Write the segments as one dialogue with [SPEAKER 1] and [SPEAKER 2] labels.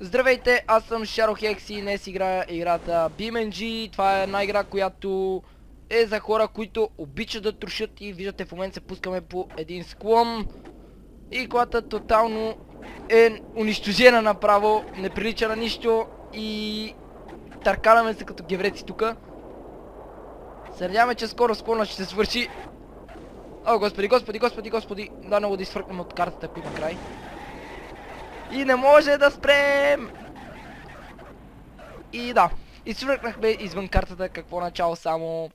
[SPEAKER 1] Здравейте, аз съм Shadow и днес играя играта BeamNG. Това е една игра, която е за хора, които обичат да трошат и виждате в момента се пускаме по един склон. И колата тотално е унищожена направо, не прилича на нищо и търкаляме се като гевреци тука. Се надяваме, че скоро склона ще се свърши. О, господи, господи, господи, господи, да много да изфръкнем от картата, ако има край. И не може да спрем! И да, изсвъркнахме извън картата какво начало само.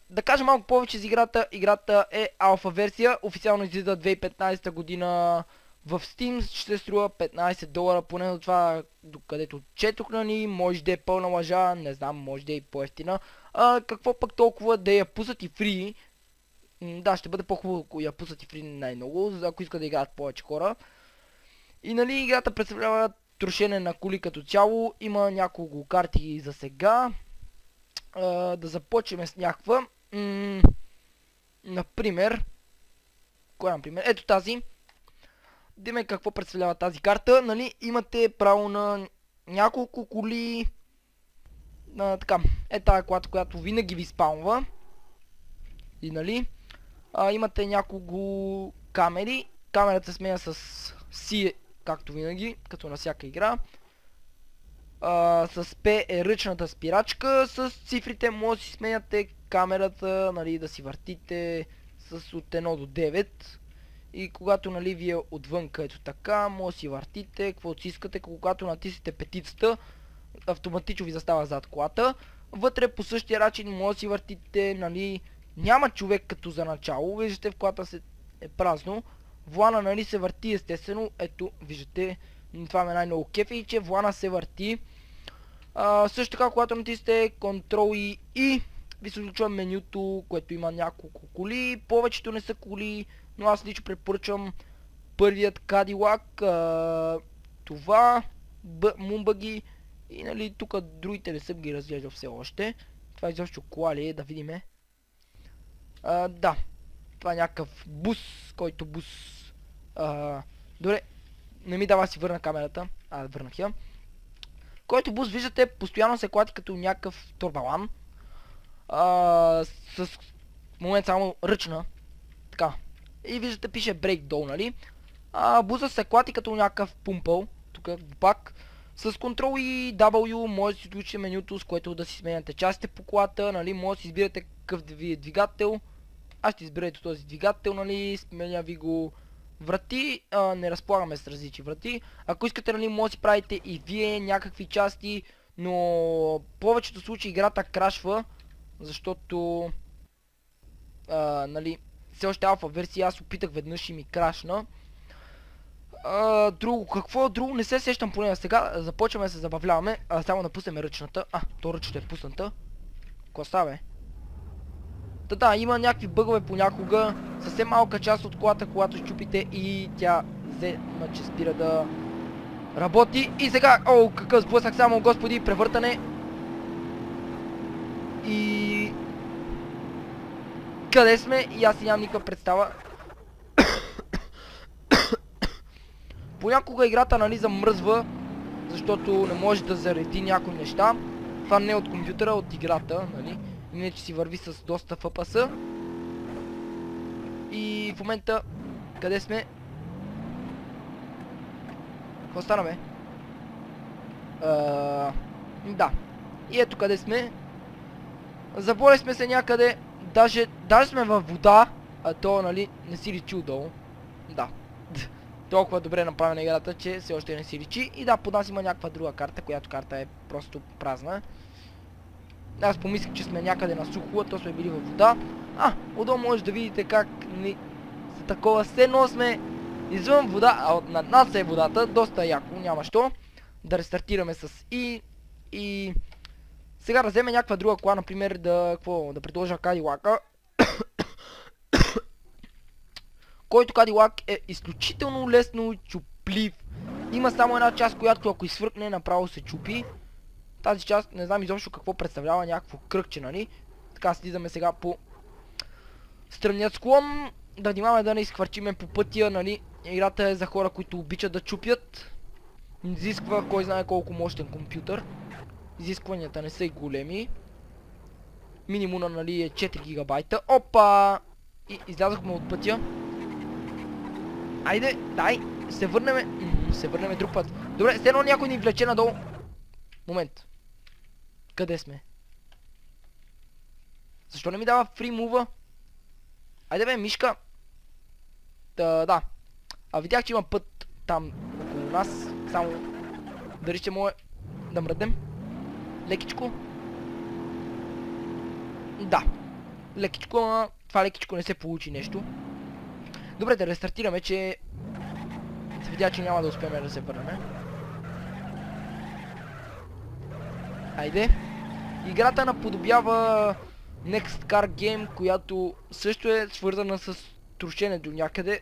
[SPEAKER 1] Да кажа малко повече за играта. Играта е алфа версия, официално излиза 2015 година в Steam, ще струва $15, поне до това докъдето четох на ни, може да е пълна лъжа, не знам, може да е и по-ефтина. Какво пък толкова да я пуснат и фри? Да, ще бъде по-хубаво, ако я пуснат и фри най-много, ако искат да играят повече хора. И нали играта представлява трошене на кули като цяло, има няколко карти за сега. Да започнем с някаква. Например, кой например? Ето тази. Диме какво представлява тази карта, нали имате право на няколко коли. Така, е тази колата, която винаги ви спаунва. И нали, имате няколко камери. Камерата се сменя с C, както винаги, като на всяка игра. С P е ръчната спирачка, с цифрите може да си сменяте камерата, нали, да си въртите с от 1 до 9. И когато нали вие отвънка ето така, може да си въртите, каквото си искате, когато натиснете петицата, автоматично ви застава зад колата. Вътре по същия начин може да си въртите, нали, няма човек като за начало, виждате в колата е празно. Влана нали се върти естествено, ето виждате, това ме най-много кефи, че влана се върти. Също така когато натиснете Ctrl и ви се случва менюто, което има няколко коли, повечето не са коли, но аз лично препоръчвам първият Cadillac, това, Мумбаги и нали тук другите не съм ги разглеждал все още. Това изобщо кола ли е, да видиме. Да, това е някакъв бус, който бус... добре, не ми дава да си върна камерата, върнах я. Който бус виждате постоянно се клати като някакъв турбалан. С в момент само ръчна. Така. И виждате пише Breakdown, нали? Буза се клати като някакъв пумпъл. Тук пак. С Ctrl и W може да си изключите менюто, с което да си сменяте частите по колата, нали? Може да си избирате какъв ви е двигател. Аз ще изберете този двигател, нали? Сменя ви го врати, не разполагаме с различни врати. Ако искате, нали, може да си правите и вие някакви части, но в повечето случаи играта крашва, защото нали, все още алфа версия, аз опитах веднъж и ми крашна. Друго, какво друго? Не се сещам поне сега, започваме да се забавляваме, само да пуснем ръчната. То ръчната е пусната. Какво става, бе? Да, има някакви бъгове понякога, съвсем малка част от колата, когато щупите и тя взема, че спира да работи. И сега, какъв сблъсък само, господи, превъртане. И... къде сме? И аз нямам никаква представа. Понякога играта, нали, замръзва, защото не може да зареди някои неща. Това не е от компютъра, от играта, нали. Иначе си върви с доста FPS. И в момента... къде сме? Какво стана, бе? Да. И ето къде сме. Заболи сме се някъде. Даже сме във вода. То, нали, не си личи отдолу. Да. Толкова добре направена играта, че все още не си личи. И да, под нас има някаква друга карта, която карта е просто празна. Аз помислих, че сме някъде на сухо, то сме били във вода. Отдолу може да видите как за такова сено сме извън вода, над нас е водата, доста яко, няма що. Да рестартираме с и сега да вземе някаква друга кола, например да предложа Cadillac. Който Cadillac е изключително лесно чуплив. Има само една част, която ако изсвъркне, направо се чупи. Тази част не знам изобщо какво представлява, някакво кръгче, нали? Така слизаме сега по стръмният склон. Да внимаваме да не изхвърчиме по пътя, нали. Играта е за хора, които обичат да чупят. Изисква кой знае колко мощен компютър. Изискванията не са и големи. Минимума, нали, е 4 гигабайта. Опа! И излязохме от пътя. Айде, дай, се върнеме друг път. Добре, все едно някой ни влече надолу. Момент. Къде сме? Защо не ми дава free move-а? Айде бе, мишка. Да. А видях, че има път там около нас. Само дали ще може да мръднем. Лекичко. Да. Лекичко, ама това лекичко не се получи нещо. Добре, да рестартираме, че се видя, че няма да успеем да се върнем. Айде. Играта наподобява Next Car Game, която също е свързана с трушене до някъде.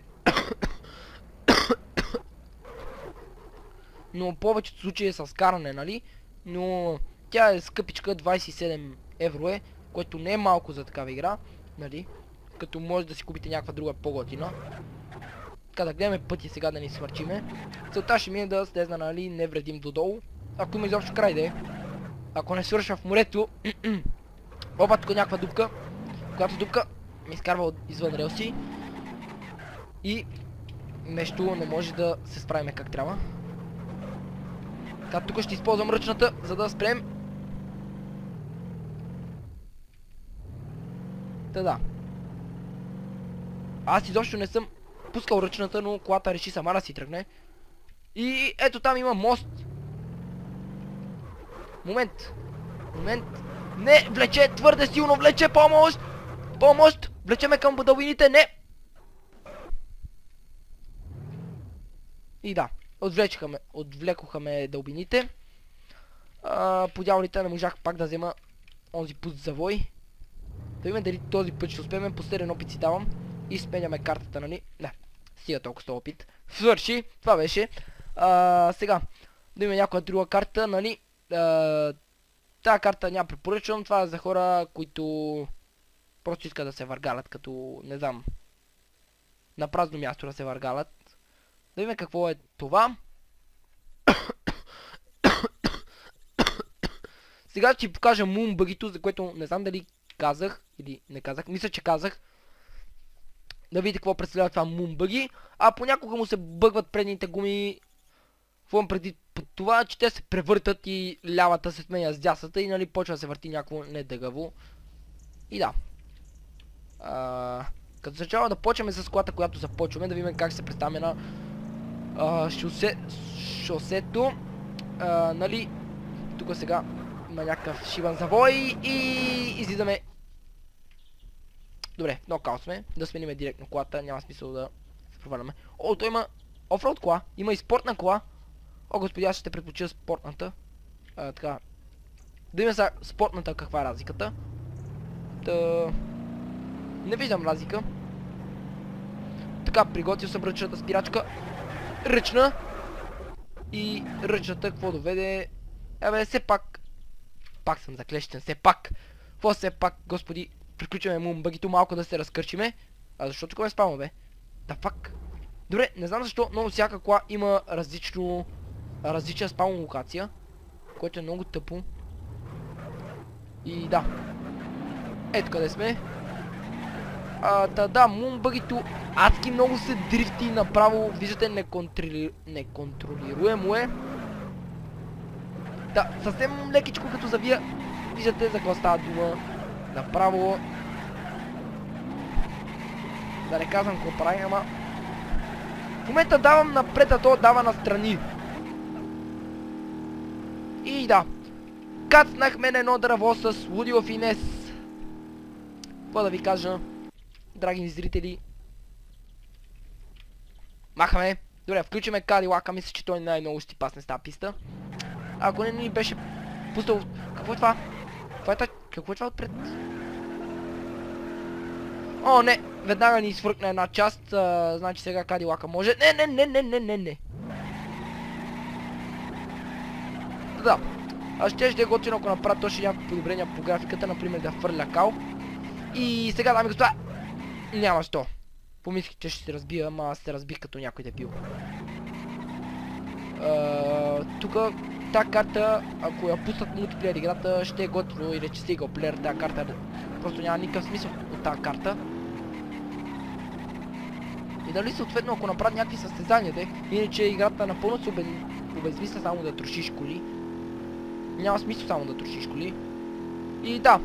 [SPEAKER 1] Но в повечето случаи е с каране, нали? Но тя е скъпичка, 27 евро е, което не е малко за такава игра, нали? Като може да си купите някаква друга по-готина. Така да гледаме пъти сега да ни свърчиме. Целта ще ми е да слезна, нали, не вредим додолу. Ако има изобщо край да е. Ако не свършва в морето. Опа, тук е някаква дупка. Която дупка ми изкарва извън релси. И нещо не може да се справиме как трябва. Така, тук ще използвам ръчната, за да спрем. Да. Аз изобщо не съм пускал ръчната, но колата реши сама да си тръгне. И ето там има мост. Момент. Не, влече, твърде силно влече, помощ. Влечеме към дълбините, не. И да, отвлекоха ме дълбините. По дяволите не можах пак да взема онзи път завой. Да видим дали този път ще успеем. Последен опит си давам. И сменяме картата, нали? Не, стига толкова с този опит. Свърши, това беше. Сега, да имаме някоя друга карта, нали? Тази карта няма препоръчвам. Това е за хора, които просто искат да се въргалят, като, не знам, на празно място да се въргалят. Да видим какво е това. Сега ще ти покажа мумбъгито, за което не знам дали казах или не казах. Мисля, че казах. Да видите какво представлява това мумбъги. А понякога му се бъгват предните гуми. Фувам преди това, че те се превъртат и лявата се сменя с дясната и, нали, почва да се върти някакво недъгаво. И да. Като начало да почваме с колата, която започваме, да видим как ще се представяме на шосето. Нали, тук сега има някакъв шибан завой и излизаме. Добре, много као сме. Да смениме директно колата, няма смисъл да се проваляме. О, той има офроуд кола, има и спортна кола. О, господи, аз ще предпочитам спортната. Така. Да видим сега спортната каква е разликата. Не виждам разлика. Така, приготвил съм ръчната спирачка. Ръчна. И ръчната какво доведе? Все пак. Пак съм заклещен, все пак. Какво все пак, господи? Приключваме мумбъгито малко да се разкърчиме. Защо тук ме спаваме, бе? Да фак. Добре, не знам защо, но всяка кола има различна спавна локация. Което е много тъпо. И да. Ето къде сме. Да, мумбъгито адски много се дрифти направо. Виждате, неконтролируемо е. Да, съвсем лекичко като завия. Виждате за какво става дума. Направо. Да не казвам какво прави, ама в момента давам напред, а то дава настрани. И да. Кацнахме на едно дърво с лудио финес. Какво да ви кажа, драги ми зрители? Махаме. Добре, включиме Кадилака, мисля, че той най-много ще ти пасне с тази писта. Ако не ни беше пуснал. Какво е това? Какво е това отпред? О, не! Веднага ни свъркна една част. Значи сега Кадилака може. Не! Да. Аз ще е готино, ако направя точно някакво подобрение по графиката, например да хвърля кал. И сега, дами и господа, Няма що. Помислих, че ще се разбия, ама аз се разбих като някой дебил. Тука тази карта, ако я пуснат мултиплеер играта, ще е готово и рече синглплеер тази карта. Просто няма никакъв смисъл от тази карта. И дали съответно ако направят някакви състезания, иначе играта напълно се обезмисля само да трошиш коли. Няма смисъл само да трошиш коли. И да,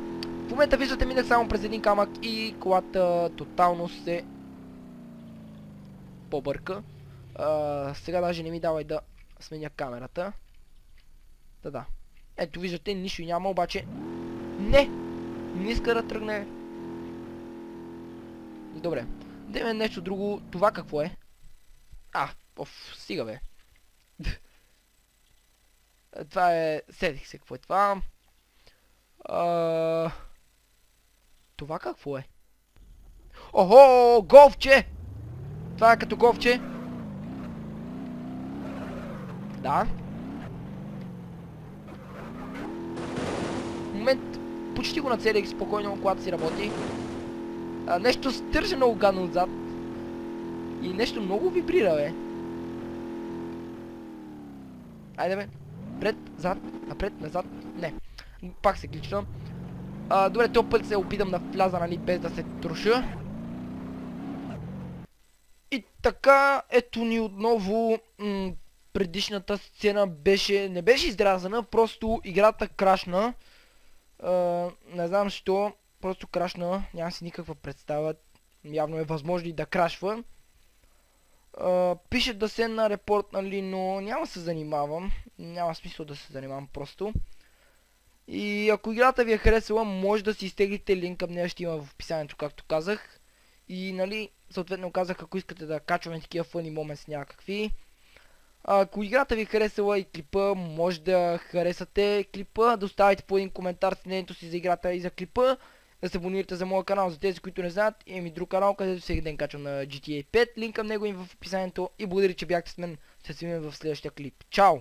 [SPEAKER 1] в момента виждате, минах само през един камък и колата тотално се побърка. Сега даже не ми давай да сменя камерата. Да. Ето виждате, нищо няма, обаче не иска да тръгне. Добре, дайме нещо друго. Това какво е? Стига бе. Това е... Седих се какво е това. Това какво е? Охо, голфче! Това е като голфче. Да. В момент почти го нацелих спокойно, когато си работи. Нещо стърже много гадно отзад. И нещо много вибрира, бе. Айде, бе. Пред, зад, напред, назад. Не. Пак се глична. Добре, този път се опитам да вляза, нали, без да се троша. И така, ето ни отново. Предишната сцена не беше изрязана, просто играта крашна. Не знам защо, просто крашна, нямам си никаква представа. Явно е възможно и да крашва. Пише да се на репорт, нали, но няма да се занимавам. Няма смисъл да се занимавам просто. И ако играта ви е харесала, може да си изтеглите линк към нея, ще има в описанието, както казах. И нали, съответно казах, ако искате да качваме такива funny moments някакви. Ако играта ви е харесала и клипа, може да харесате клипа, да оставите по един коментар с мнението си за играта и за клипа. Да се абонирате за моя канал, за тези, които не знаят, имам и друг канал, където всеки ден качвам на GTA 5, линк към него им в описанието и благодаря, че бяхте с мен, ще се видим в следващия клип. Чао!